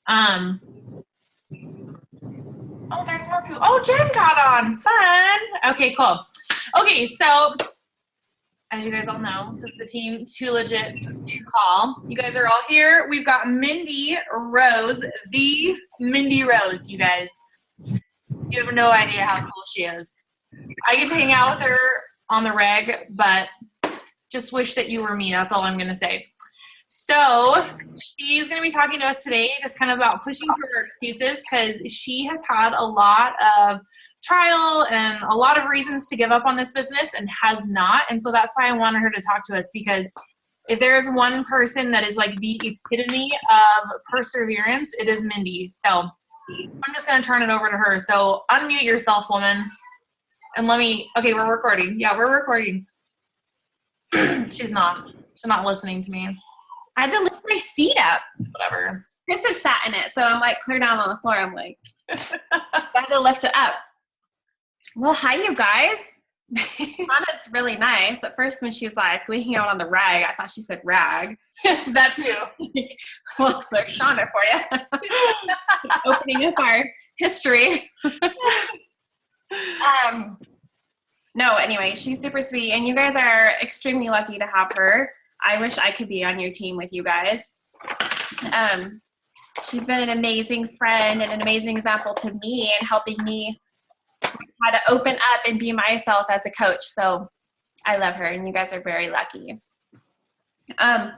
Um, oh, there's more people. Oh, Jen got on. Fun. Okay, cool. Okay, so as you guys all know, this is the team Too Legit call. You guys are all here. We've got Mindy Rose, the Mindy Rose, you guys. You have no idea how cool she is. I get to hang out with her on the reg, but just wish that you were me. That's all I'm going to say. So she's going to be talking to us today just kind of about pushing through her excuses because she has had a lot of trial and a lot of reasons to give up on this business and has not. And so that's why I wanted her to talk to us, because if there's one person that is like the epitome of perseverance, it is Mindy. So I'm just going to turn it over to her. So unmute yourself, woman. And okay, we're recording. Yeah, we're recording. She's not listening to me. I had to lift my seat up. Whatever. Chris had sat in it, so I'm like clear down on the floor. I'm like, I had to lift it up. Well, hi, you guys. Shauna's really nice. At first, when she's like, we hang out on the rag, I thought she said rag. That too. Well, there's Shauna for you. Opening up our history. No, anyway, she's super sweet, and you guys are extremely lucky to have her. I wish I could be on your team with you guys. She's been an amazing friend and an amazing example to me and helping me how to open up and be myself as a coach. So I love her, and you guys are very lucky. So I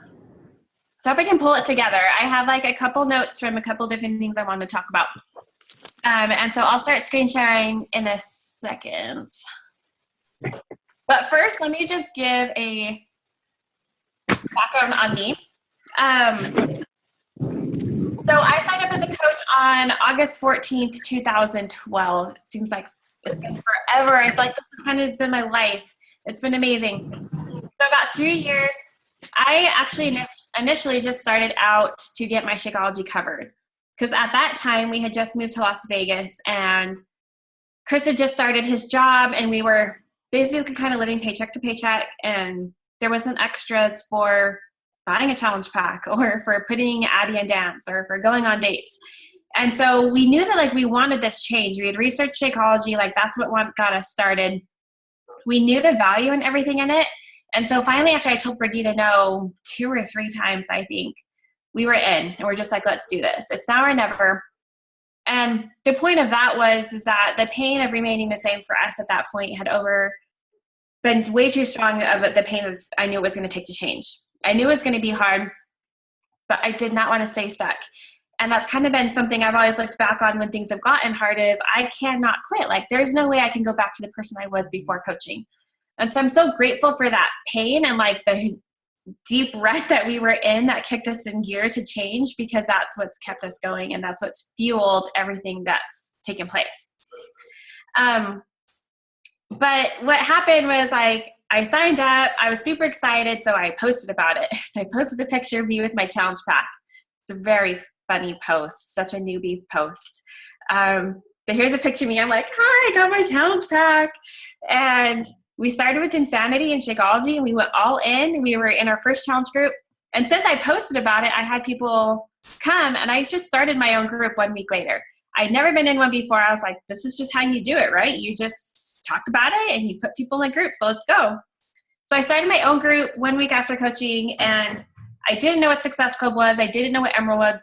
hope I can pull it together. I have like a couple notes from a couple different things I want to talk about. And so I'll start screen sharing in a second. But first, let me just give a background on me. So I signed up as a coach on August 14th, 2012. It seems like it's been forever. I feel like this has kind of just been my life. It's been amazing. So about 3 years, I actually initially just started out to get my Shakeology covered. Because at that time, we had just moved to Las Vegas, and Chris had just started his job, and we were basically kind of living paycheck to paycheck, and there wasn't extras for buying a challenge pack or for putting Addie in dance or for going on dates. And so we knew that like we wanted this change. We had researched Shakeology, like that's what got us started. We knew the value and everything in it. And so finally, after I told Brigitte no 2 or 3 times, I think, we were in, and we're just like, let's do this. It's now or never. And the point of that is that the pain of remaining the same for us at that point had been way too strong of the pain that I knew it was going to take to change. I knew it was going to be hard, but I did not want to stay stuck. And that's kind of been something I've always looked back on when things have gotten hard is I cannot quit. Like there's no way I can go back to the person I was before coaching. And so I'm so grateful for that pain and like the deep rut that we were in that kicked us in gear to change, because that's what's kept us going and that's what's fueled everything that's taken place. But what happened was like I signed up, I was super excited, so I posted about it. I posted a picture of me with my challenge pack. It's a very funny post, such a newbie post. But here's a picture of me. I'm like, hi, I got my challenge pack. And we started with Insanity and Shakeology, and we went all in. We were in our first challenge group. And since I posted about it, I had people come, and I just started my own group 1 week later. I'd never been in one before. I was like, this is just how you do it, right? You just talk about it, and you put people in groups, so let's go. So I started my own group 1 week after coaching, and I didn't know what Success Club was. I didn't know what Emerald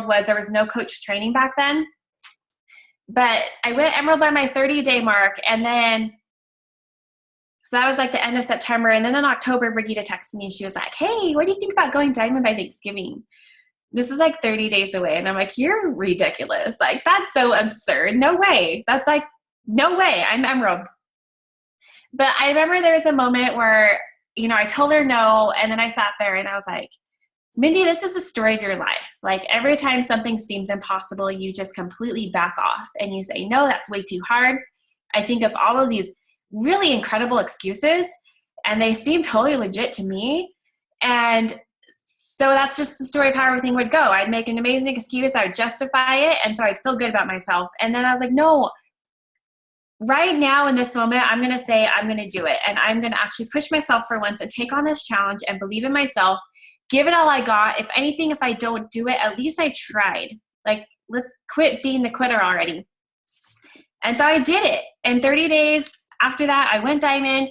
was. There was no coach training back then. But I went Emerald by my 30-day mark, and then so that was like the end of September. And then in October, Brigitte texted me and she was like, hey, what do you think about going Diamond by Thanksgiving? This is like 30 days away. And I'm like, you're ridiculous. Like, that's so absurd. No way. That's like, no way. I'm Emerald. But I remember there was a moment where, I told her no. And then I sat there and I was like, Mindy, this is the story of your life. Like every time something seems impossible, you just completely back off and you say, no, that's way too hard. I think of all of these really incredible excuses, and they seem totally legit to me. And so that's just the story of how everything would go. I'd make an amazing excuse, I would justify it, and so I'd feel good about myself. And then I was like, no, right now in this moment, I'm going to say I'm going to do it, and I'm going to actually push myself for once and take on this challenge and believe in myself, give it all I got. If anything, if I don't do it, at least I tried. Like, let's quit being the quitter already. And so I did it. And 30 days after that, I went diamond.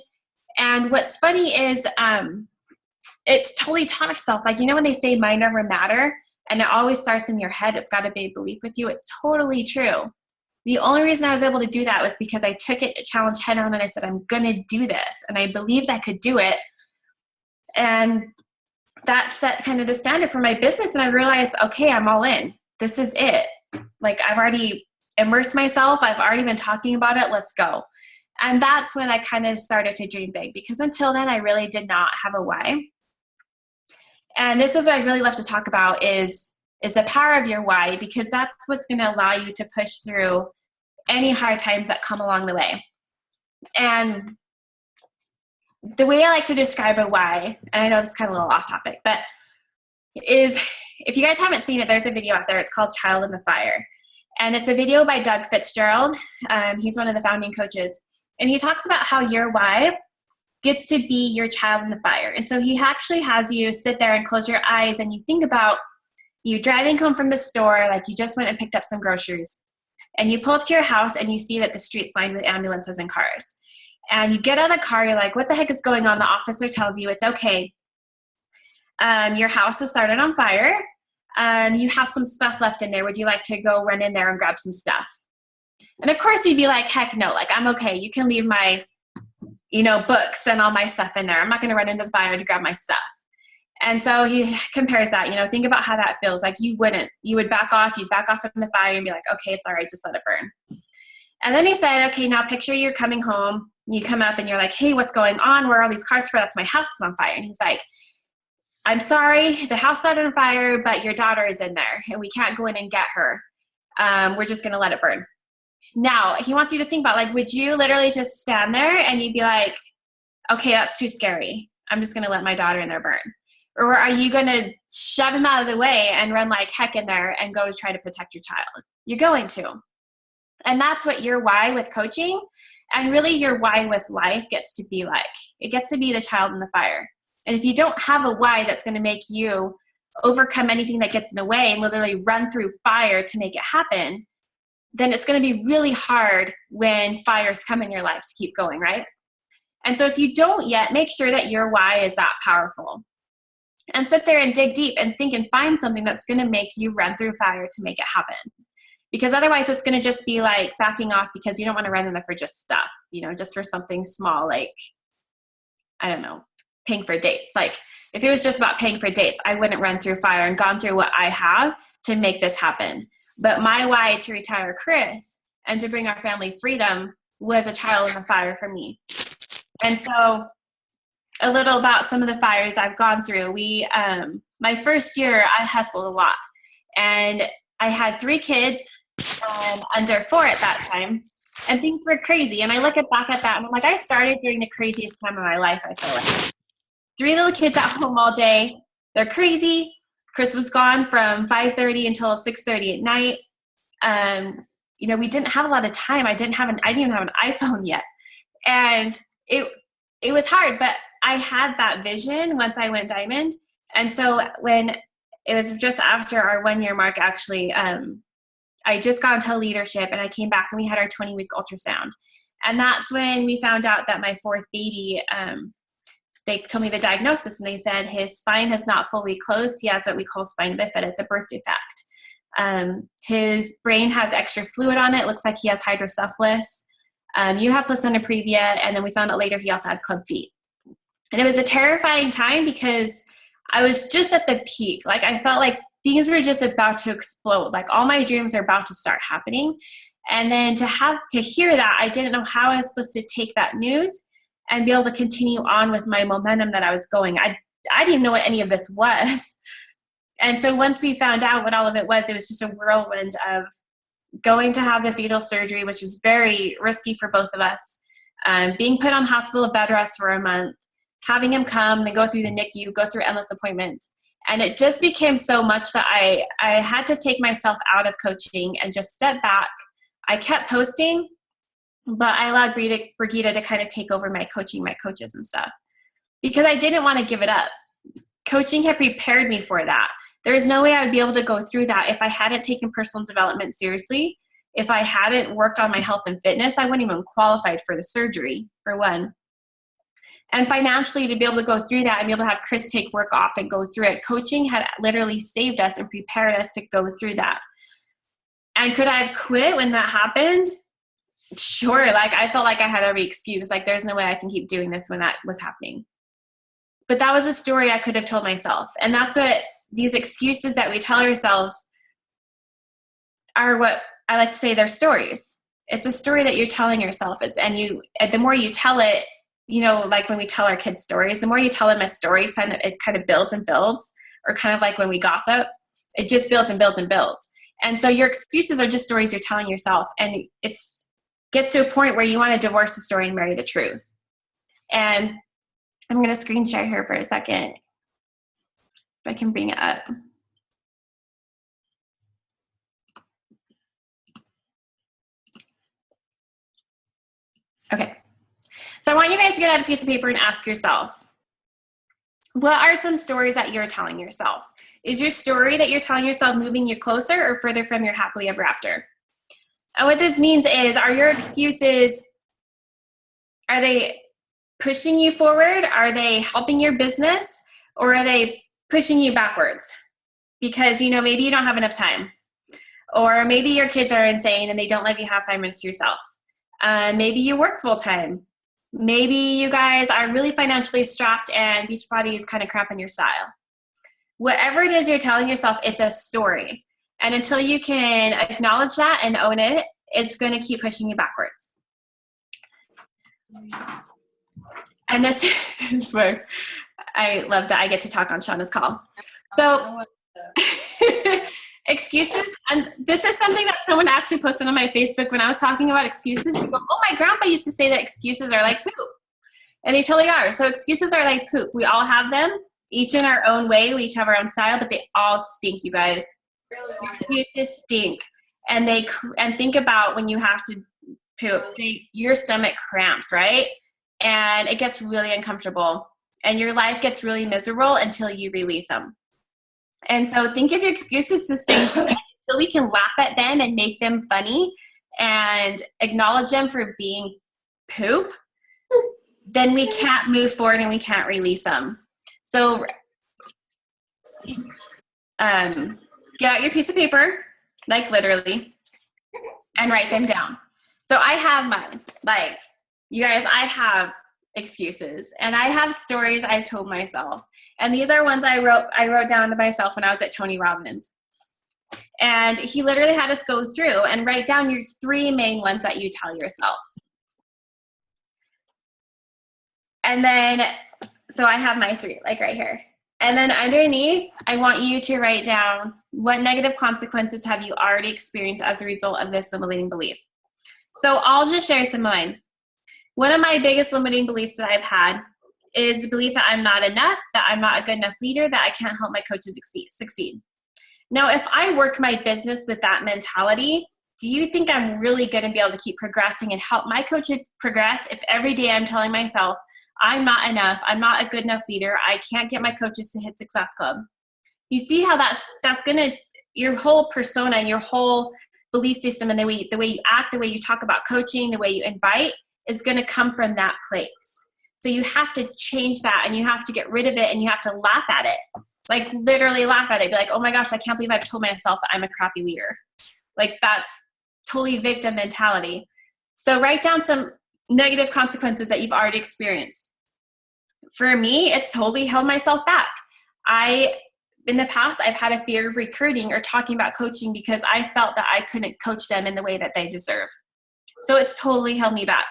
And what's funny is it totally taught myself, like, you know, when they say mind over matter, and it always starts in your head, it's got to be a belief with you. It's totally true. The only reason I was able to do that was because I took it, challenge head on, and I said, I'm going to do this. And I believed I could do it. And that set kind of the standard for my business. And I realized, okay, I'm all in. This is it. Like, I've already immersed myself. I've already been talking about it. Let's go. And that's when I kind of started to dream big, because until then I really did not have a why. And this is what I really love to talk about is the power of your why, because that's what's going to allow you to push through any hard times that come along the way. And the way I like to describe a why, and I know this is kind of a little off topic, but is, if you guys haven't seen it, there's a video out there. It's called Child in the Fire. And it's a video by Doug Fitzgerald. He's one of the founding coaches. And he talks about how your why gets to be your child in the fire. And so he actually has you sit there and close your eyes, and you think about you driving home from the store, like you just went and picked up some groceries, and you pull up to your house and you see that the street's lined with ambulances and cars. And you get out of the car, you're like, what the heck is going on? The officer tells you it's okay. Your house has started on fire. You have some stuff left in there. Would you like to go run in there and grab some stuff? And of course you'd be like, heck no, like, I'm okay. You can leave my, books and all my stuff in there. I'm not going to run into the fire to grab my stuff. And so he compares that, think about how that feels. Like, you would back off, you'd back off from the fire and be like, okay, it's all right, just let it burn. And then he said, okay, now picture you're coming home, you come up and you're like, hey, what's going on? Where are all these cars for? That's my house is on fire. And he's like, I'm sorry, the house started on fire, but your daughter is in there and we can't go in and get her. We're just going to let it burn. Now, he wants you to think about, like, would you literally just stand there and you'd be like, okay, that's too scary. I'm just going to let my daughter in there burn. Or are you going to shove him out of the way and run like heck in there and go try to protect your child? You're going to. And that's what your why with coaching and really your why with life gets to be like. It gets to be the child in the fire. And if you don't have a why that's going to make you overcome anything that gets in the way and literally run through fire to make it happen, then it's going to be really hard when fires come in your life to keep going, right? And so if you don't yet, make sure that your why is that powerful. And sit there and dig deep and think and find something that's going to make you run through fire to make it happen. Because otherwise it's going to just be like backing off because you don't want to run in there for just stuff, just for something small, like, I don't know, paying for dates. Like, if it was just about paying for dates, I wouldn't run through fire and gone through what I have to make this happen. But my why to retire Chris and to bring our family freedom was a child in the fire for me. And so a little about some of the fires I've gone through. My first year, I hustled a lot. And I had 3 kids, under 4 at that time. And things were crazy. And I look back at that and I'm like, I started during the craziest time of my life, I feel like. 3 little kids at home all day. They're crazy. Chris was gone from 5:30 until 6:30 at night. We didn't have a lot of time. I didn't even have an iPhone yet. And it was hard, but I had that vision once I went diamond. And so when it was just after our 1-year mark, actually, I just got into leadership and I came back and we had our 20-week ultrasound. And that's when we found out that my 4th baby, they told me the diagnosis and they said his spine has not fully closed. He has what we call spine bifida. It's a birth defect. His brain has extra fluid on it. Looks like he has hydrocephalus. You have placenta previa. And then we found out later he also had club feet. And it was a terrifying time because I was just at the peak. Like, I felt like things were just about to explode. Like, all my dreams are about to start happening. And then to hear that, I didn't know how I was supposed to take that news and be able to continue on with my momentum that I was going. I didn't know what any of this was. And so once we found out what all of it was just a whirlwind of going to have the fetal surgery, which is very risky for both of us, being put on hospital bed rest for a month, having him come and go through the NICU, go through endless appointments. And it just became so much that I had to take myself out of coaching and just step back. I kept posting, but I allowed Brigitte to kind of take over my coaching, my coaches and stuff, because I didn't want to give it up. Coaching had prepared me for that. There's no way I would be able to go through that if I hadn't taken personal development seriously. If I hadn't worked on my health and fitness, I wouldn't even qualified for the surgery, for one. And financially, to be able to go through that and be able to have Chris take work off and go through it, coaching had literally saved us and prepared us to go through that. And could I have quit when that happened? Sure. Like, I felt like I had every excuse. Like, there's no way I can keep doing this when that was happening. But that was a story I could have told myself. And that's what these excuses that we tell ourselves are, what I like to say, they're stories. It's a story that you're telling yourself. And the more you tell it, you know, like when we tell our kids stories, the more you tell them a story, it kind of builds and builds, or kind of like when we gossip, it just builds and builds and builds. And so your excuses are just stories you're telling yourself. And it gets to a point where you want to divorce the story and marry the truth. And I'm going to screen share here for a second, if I can bring it up. Okay. So I want you guys to get out a piece of paper and ask yourself, what are some stories that you're telling yourself? Is your story that you're telling yourself moving you closer or further from your happily ever after? And what this means is, are your excuses, are they pushing you forward? Are they helping your business? Or are they pushing you backwards? Because, you know, maybe you don't have enough time. Or maybe your kids are insane and they don't let you have 5 minutes to yourself. Maybe you work full time. Maybe you guys are really financially strapped and Beachbody is kind of cramping your style. Whatever it is you're telling yourself, it's a story. And until you can acknowledge that and own it, it's going to keep pushing you backwards. And this is where I love that I get to talk on Shauna's call. So excuses, and this is something that someone actually posted on my Facebook when I was talking about excuses. They go, oh, my grandpa used to say that excuses are like poop. And they totally are. So excuses are like poop. We all have them, each in our own way. We each have our own style, but they all stink, you guys. Excuses stink. And think about when you have to poop, your stomach cramps, right? And it gets really uncomfortable. And your life gets really miserable until you release them. And so think of your excuses the same thing until we can laugh at them and make them funny and acknowledge them for being poop. Then we can't move forward and we can't release them. So get out your piece of paper, like literally, and write them down. So I have mine. Like, you guys, I have excuses and I have stories I've told myself. And these are ones I wrote down to myself when I was at Tony Robbins. And he literally had us go through and write down your 3 main ones that you tell yourself. And then, so I have my 3, like right here. And then underneath, I want you to write down, what negative consequences have you already experienced as a result of this limiting belief? So I'll just share some of mine. One of my biggest limiting beliefs that I've had is the belief that I'm not enough, that I'm not a good enough leader, that I can't help my coaches succeed. Now, if I work my business with that mentality, do you think I'm really going to be able to keep progressing and help my coaches progress if every day I'm telling myself, I'm not enough, I'm not a good enough leader, I can't get my coaches to hit Success Club? You see how that's going to, your whole persona and your whole belief system and the way you act, the way you talk about coaching, the way you invite, is going to come from that place. So you have to change that and you have to get rid of it and you have to laugh at it. Like literally laugh at it. Be like, oh my gosh, I can't believe I've told myself that I'm a crappy leader. Like that's totally victim mentality. So write down some negative consequences that you've already experienced. For me, it's totally held myself back. In the past, I've had a fear of recruiting or talking about coaching because I felt that I couldn't coach them in the way that they deserve. So it's totally held me back.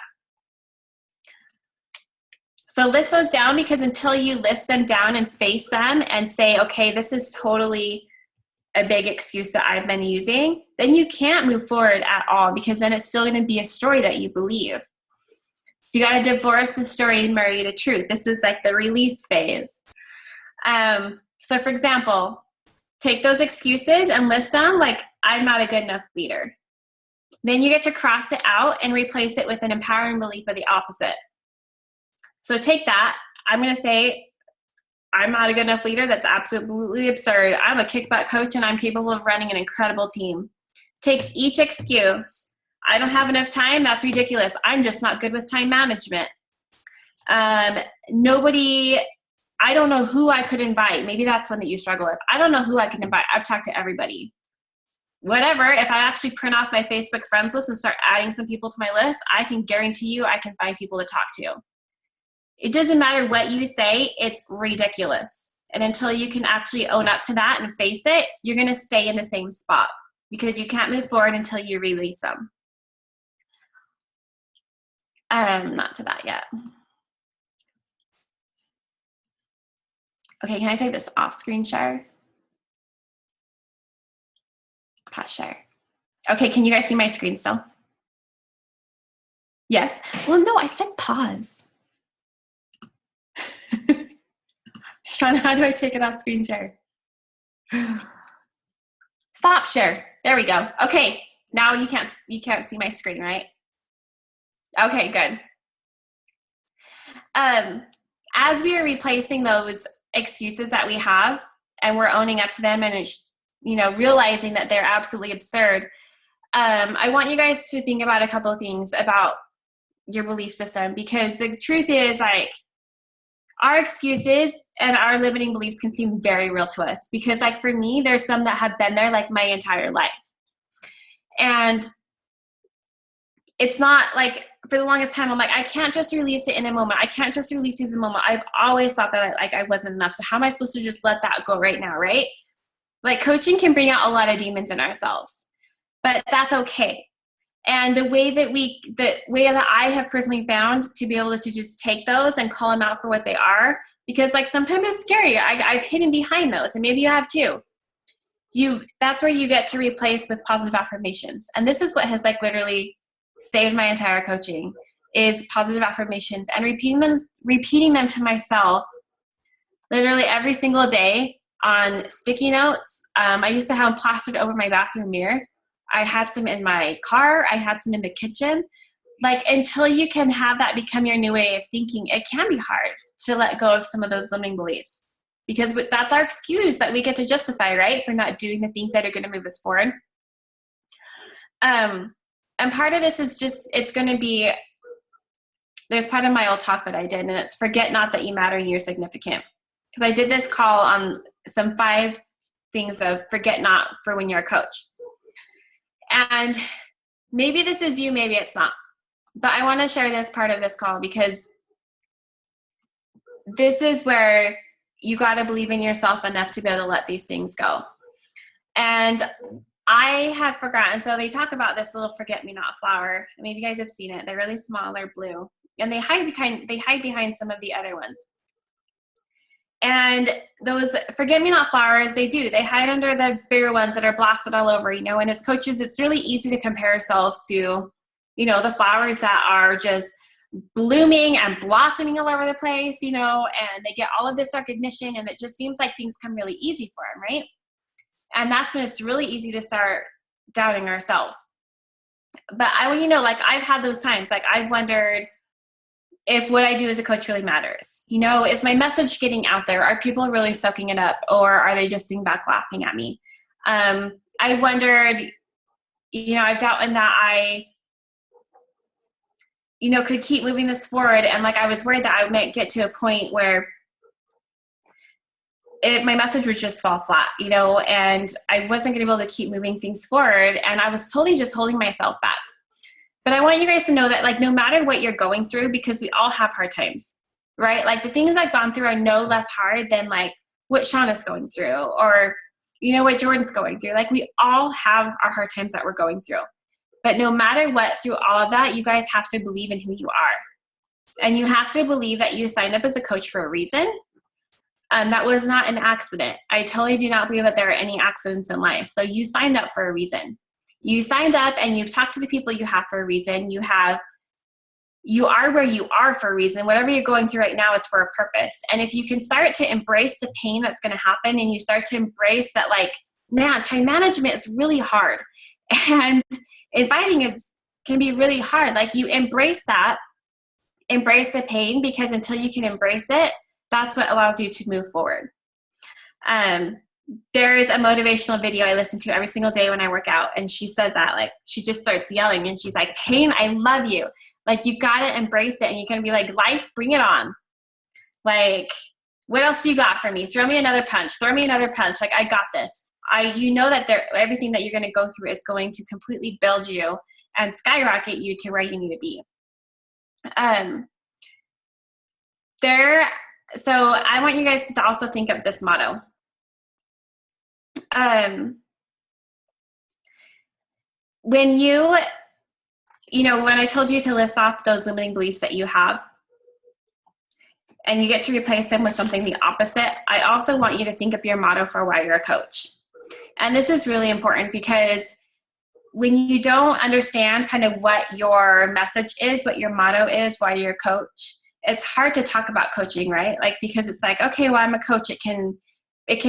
So list those down, because until you list them down and face them and say, okay, this is totally a big excuse that I've been using, then you can't move forward at all, because then it's still going to be a story that you believe. So you got to divorce the story and marry the truth. This is like the release phase. So for example, take those excuses and list them like, I'm not a good enough leader. Then you get to cross it out and replace it with an empowering belief of the opposite. So take that. I'm going to say, I'm not a good enough leader. That's absolutely absurd. I'm a kick-butt coach and I'm capable of running an incredible team. Take each excuse. I don't have enough time. That's ridiculous. I'm just not good with time management. I don't know who I could invite. Maybe that's one that you struggle with. I don't know who I can invite. I've talked to everybody. Whatever, if I actually print off my Facebook friends list and start adding some people to my list, I can guarantee you I can find people to talk to. It doesn't matter what you say, it's ridiculous. And until you can actually own up to that and face it, you're going to stay in the same spot because you can't move forward until you release them. Not to that yet. Okay, can I take this off screen share? Pause share. Okay, can you guys see my screen still? Yes. Well, no, I said pause. Sean, how do I take it off screen share? Stop share. There we go. Okay, now you can't see my screen, right? Okay, good. As we are replacing those excuses that we have and we're owning up to them and realizing that they're absolutely absurd, I want you guys to think about a couple of things about your belief system, because the truth is, like, our excuses and our limiting beliefs can seem very real to us, because, like, for me, there's some that have been there like my entire life. And it's not like, for the longest time, I'm like, I can't just release it in a moment. I can't just release these in a moment. I've always thought that I wasn't enough. So how am I supposed to just let that go right now, right? Like, coaching can bring out a lot of demons in ourselves, but that's okay. And the way that I have personally found to be able to just take those and call them out for what they are, because, like, sometimes it's scary. I've hidden behind those, and maybe you have too. That's where you get to replace with positive affirmations. And this is what has, like, literally saved my entire coaching, is positive affirmations and repeating them to myself literally every single day on sticky notes. I used to have them plastered over my bathroom mirror. I had some in my car. I had some in the kitchen. Like, until you can have that become your new way of thinking, it can be hard to let go of some of those limiting beliefs, because that's our excuse that we get to justify, right, for not doing the things that are going to move us forward. And part of this is just, it's going to be, there's part of my old talk that I did, and it's forget not that you matter and you're significant. Because I did this call on some 5 things of forget not for when you're a coach. And maybe this is you, maybe it's not. But I want to share this part of this call, because this is where you got to believe in yourself enough to be able to let these things go. And I had forgotten. So they talk about this little forget-me-not flower. Maybe you guys have seen it. They're really small. They're blue. And they hide behind some of the other ones. And those forget-me-not flowers, they hide under the bigger ones that are blasted all over, and as coaches, it's really easy to compare ourselves to, the flowers that are just blooming and blossoming all over the place, and they get all of this recognition, and it just seems like things come really easy for them, right? And that's when it's really easy to start doubting ourselves. But I want you to know, like, I've had those times, like, I've wondered if what I do as a coach really matters. Is my message getting out there? Are people really soaking it up, or are they just sitting back laughing at me? I wondered, I've doubted that I, could keep moving this forward. And, like, I was worried that I might get to a point where my message would just fall flat, and I wasn't going to be able to keep moving things forward. And I was totally just holding myself back. But I want you guys to know that, like, no matter what you're going through, because we all have hard times, right? Like, the things I've gone through are no less hard than, like, what Shauna's going through, or, what Jordan's going through. Like, we all have our hard times that we're going through. But no matter what, through all of that, you guys have to believe in who you are. And you have to believe that you signed up as a coach for a reason. That was not an accident. I totally do not believe that there are any accidents in life. So you signed up for a reason. You signed up and you've talked to the people you have for a reason. You are where you are for a reason. Whatever you're going through right now is for a purpose. And if you can start to embrace the pain that's going to happen, and you start to embrace that, like, man, time management is really hard, and inviting can be really hard. Like, you embrace that, embrace the pain, because until you can embrace it, That's what allows you to move forward. There is a motivational video I listen to every single day when I work out, and she says that, like, she just starts yelling, and she's like, Payne, I love you. Like, you got to embrace it, and you're going to be like, life, bring it on. Like, what else do you got for me? Throw me another punch. Throw me another punch. Like, I got this. You know that everything that you're going to go through is going to completely build you and skyrocket you to where you need to be. So I want you guys to also think of this motto. When when I told you to list off those limiting beliefs that you have, and you get to replace them with something the opposite, I also want you to think of your motto for why you're a coach. And this is really important, because when you don't understand kind of what your message is, what your motto is, why you're a coach, it's hard to talk about coaching, right? Like, because it's like, okay, well, I'm a coach. It can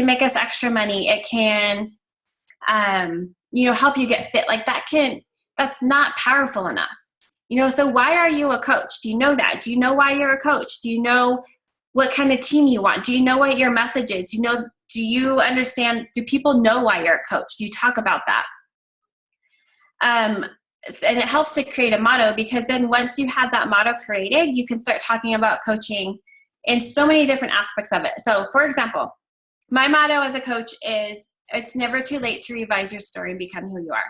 make us extra money. It can, help you get fit. Like, that's not powerful enough. So why are you a coach? Do you know that? Do you know why you're a coach? Do you know what kind of team you want? Do you know what your message is? Do you understand? Do people know why you're a coach? Do you talk about that? And it helps to create a motto, because then once you have that motto created, you can start talking about coaching in so many different aspects of it. So, for example, my motto as a coach is, it's never too late to revise your story and become who you are.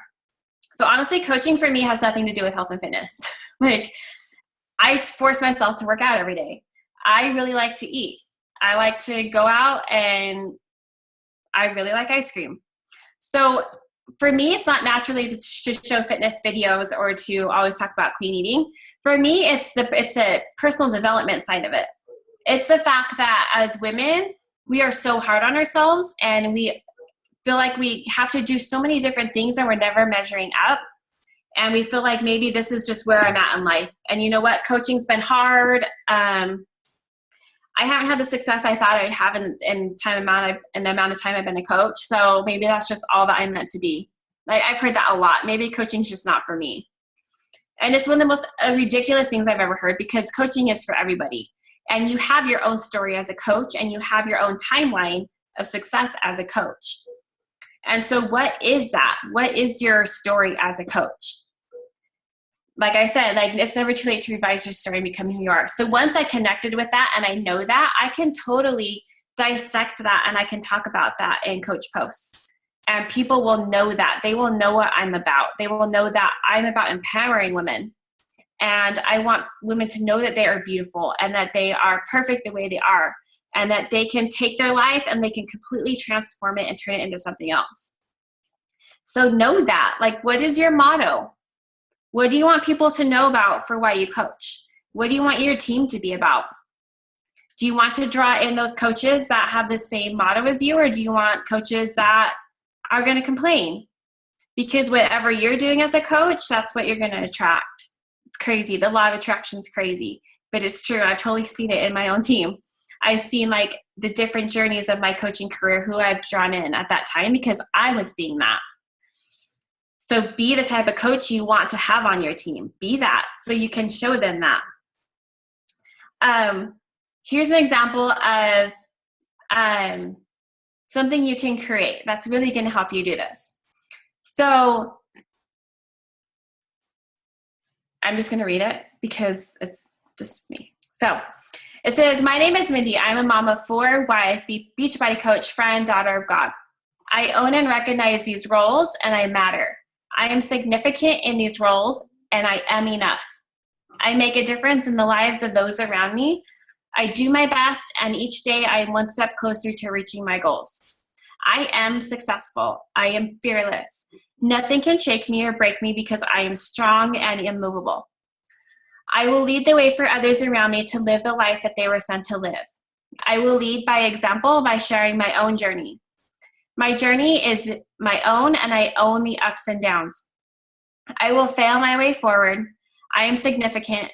So honestly, coaching for me has nothing to do with health and fitness. Like, I force myself to work out every day. I really like to eat. I like to go out, and I really like ice cream. So for me, it's not naturally to show fitness videos or to always talk about clean eating. For me, it's a personal development side of it. It's the fact that as women, we are so hard on ourselves, and we feel like we have to do so many different things, and we're never measuring up. And we feel like maybe this is just where I'm at in life. And you know what? Coaching's been hard. I haven't had the success I thought I'd have in the amount of time I've been a coach. So maybe that's just all that I'm meant to be. Like, I've heard that a lot. Maybe coaching's just not for me. And it's one of the most ridiculous things I've ever heard, because coaching is for everybody. And you have your own story as a coach, and you have your own timeline of success as a coach. And so what is that? What is your story as a coach? Like I said, like, it's never too late to revise your story and become who you are. So once I connected with that and I know that, I can totally dissect that, and I can talk about that in coach posts. And people will know that. They will know what I'm about. They will know that I'm about empowering women. And I want women to know that they are beautiful, and that they are perfect the way they are, and that they can take their life and they can completely transform it and turn it into something else. So know that. Like, what is your motto? What do you want people to know about for why you coach? What do you want your team to be about? Do you want to draw in those coaches that have the same motto as you, or do you want coaches that are going to complain? Because whatever you're doing as a coach, that's what you're going to attract. It's crazy. The law of attraction is crazy, but it's true. I've totally seen it in my own team. I've seen, like, the different journeys of my coaching career, who I've drawn in at that time, because I was being that. So be the type of coach you want to have on your team. Be that, so you can show them that. Here's an example of something you can create that's really going to help you do this. So I'm just going to read it because it's just me. So it says, my name is Mindy. I'm a mom of 4, wife, Beachbody coach, friend, daughter of God. I own and recognize these roles, and I matter. I am significant in these roles, and I am enough. I make a difference in the lives of those around me. I do my best, and each day I am one step closer to reaching my goals. I am successful. I am fearless. Nothing can shake me or break me because I am strong and immovable. I will lead the way for others around me to live the life that they were sent to live. I will lead by example by sharing my own journey. My journey is my own, and I own the ups and downs. I will fail my way forward. I am significant.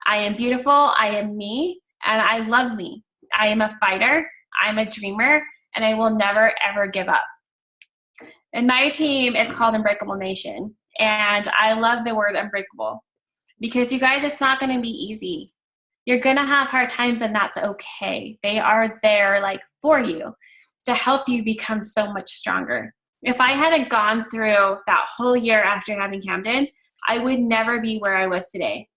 I am beautiful. I am me, and I love me. I am a fighter. I'm a dreamer, and I will never, ever give up. And my team is called Unbreakable Nation, and I love the word unbreakable because, you guys, it's not going to be easy. You're going to have hard times, and that's okay. They are there like for you to help you become so much stronger. If I hadn't gone through that whole year after having Camden, I would never be where I was today.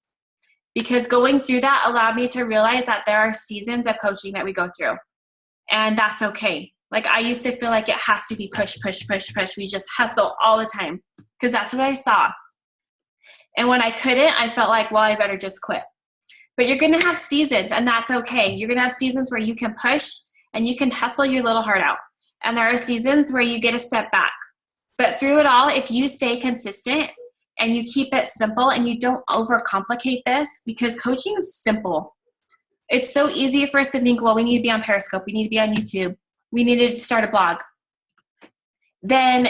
Because going through that allowed me to realize that there are seasons of coaching that we go through. And that's okay. Like I used to feel like it has to be push, push, push, push. We just hustle all the time because that's what I saw. And when I couldn't, I felt like, well, I better just quit. But you're going to have seasons, and that's okay. You're going to have seasons where you can push and you can hustle your little heart out. And there are seasons where you get a step back. But through it all, if you stay consistent and you keep it simple and you don't overcomplicate this, because coaching is simple. It's so easy for us to think, well, we need to be on Periscope. We need to be on YouTube. We need to start a blog. Then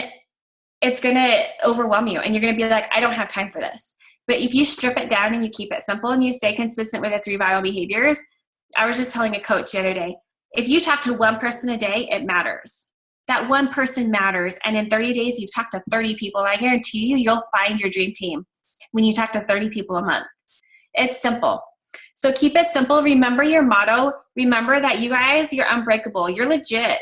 it's going to overwhelm you, and you're going to be like, I don't have time for this. But if you strip it down and you keep it simple and you stay consistent with the 3 vital behaviors, I was just telling a coach the other day, if you talk to one person a day, it matters. That one person matters. And in 30 days, you've talked to 30 people. I guarantee you, you'll find your dream team when you talk to 30 people a month. It's simple. So keep it simple. Remember your motto. Remember that you guys, you're unbreakable. You're legit.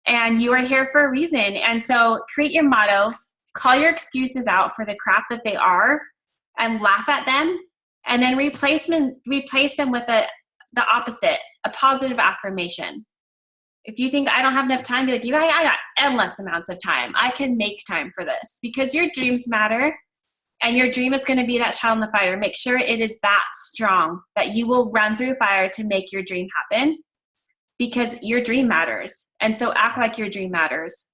And you are here for a reason. And so create your motto. Call your excuses out for the crap that they are and laugh at them. And then replace them with the opposite, a positive affirmation. If you think I don't have enough time, be like, I got endless amounts of time. I can make time for this because your dreams matter, and your dream is going to be that child in the fire. Make sure it is that strong that you will run through fire to make your dream happen because your dream matters. And so act like your dream matters.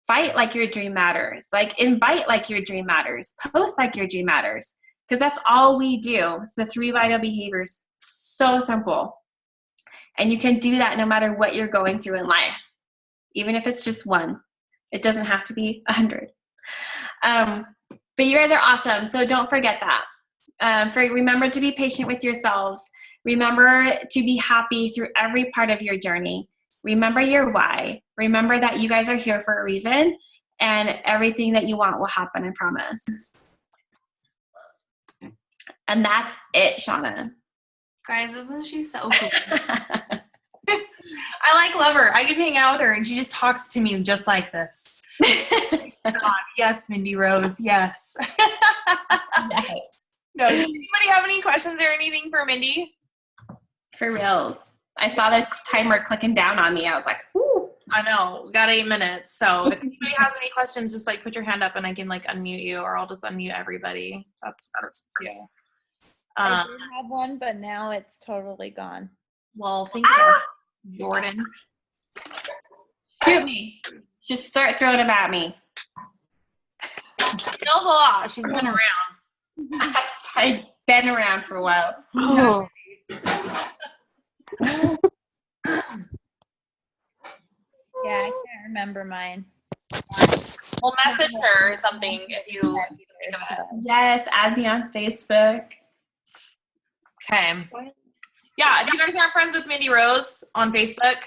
Fight like your dream matters. Like invite like your dream matters. Post like your dream matters because that's all we do. It's the 3 vital behaviors. So simple. And you can do that no matter what you're going through in life, even if it's just one. It doesn't have to be 100. But you guys are awesome, so don't forget that. Remember to be patient with yourselves. Remember to be happy through every part of your journey. Remember your why. Remember that you guys are here for a reason, and everything that you want will happen, I promise. And that's it, Shauna. Guys, isn't she so cool? I love her. I get to hang out with her, and she just talks to me just like this. God, yes, Mindy Rose, yes. No, does anybody have any questions or anything for Mindy? For reals. I saw the timer clicking down on me. I was like, ooh. I know. We got 8 minutes. So if anybody has any questions, just put your hand up and I can unmute you, or I'll just unmute everybody. That's yeah. I did have one, but now it's totally gone. Well, think about it, Jordan. Shoot me. Just start throwing them at me. She knows a lot. She's been around. I've been around for a while. Oh. Yeah, I can't remember mine. We'll message her or something if you think of it. Yes, add me on Facebook. Okay. Yeah, if you guys aren't friends with Mindy Rose on Facebook,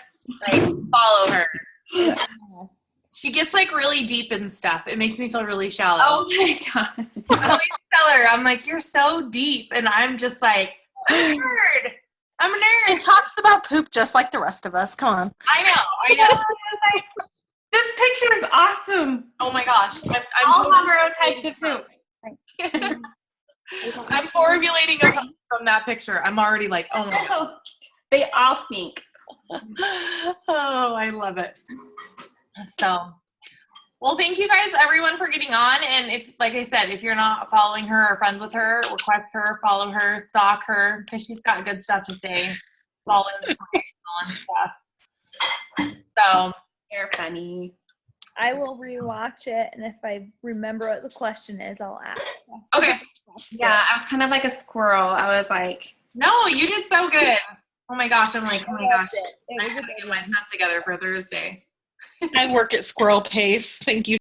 follow her. Yes. She gets really deep and stuff. It makes me feel really shallow. Oh my God. I always tell her, I'm like, you're so deep. And I'm just like, I'm a nerd. I'm a nerd. It talks about poop just like the rest of us. Come on. I know. This picture is awesome. Oh my gosh. I'm all have our own types of poops. I'm formulating a post from that picture. I'm already like, oh my God. They all stink. Oh, I love it. So, well, thank you guys, everyone, for getting on. And if, like I said, if you're not following her or friends with her, request her, follow her, stalk her, because she's got good stuff to say. It's all inspirational and stuff. So, You're funny. I will rewatch it, and if I remember what the question is, I'll ask. okay. Yeah, I was kind of like a squirrel. I was like, No, you did so good. Oh my gosh. I'm like, oh my gosh. It I was have a to good get my one. stuff together for Thursday. I work at squirrel pace. Thank you.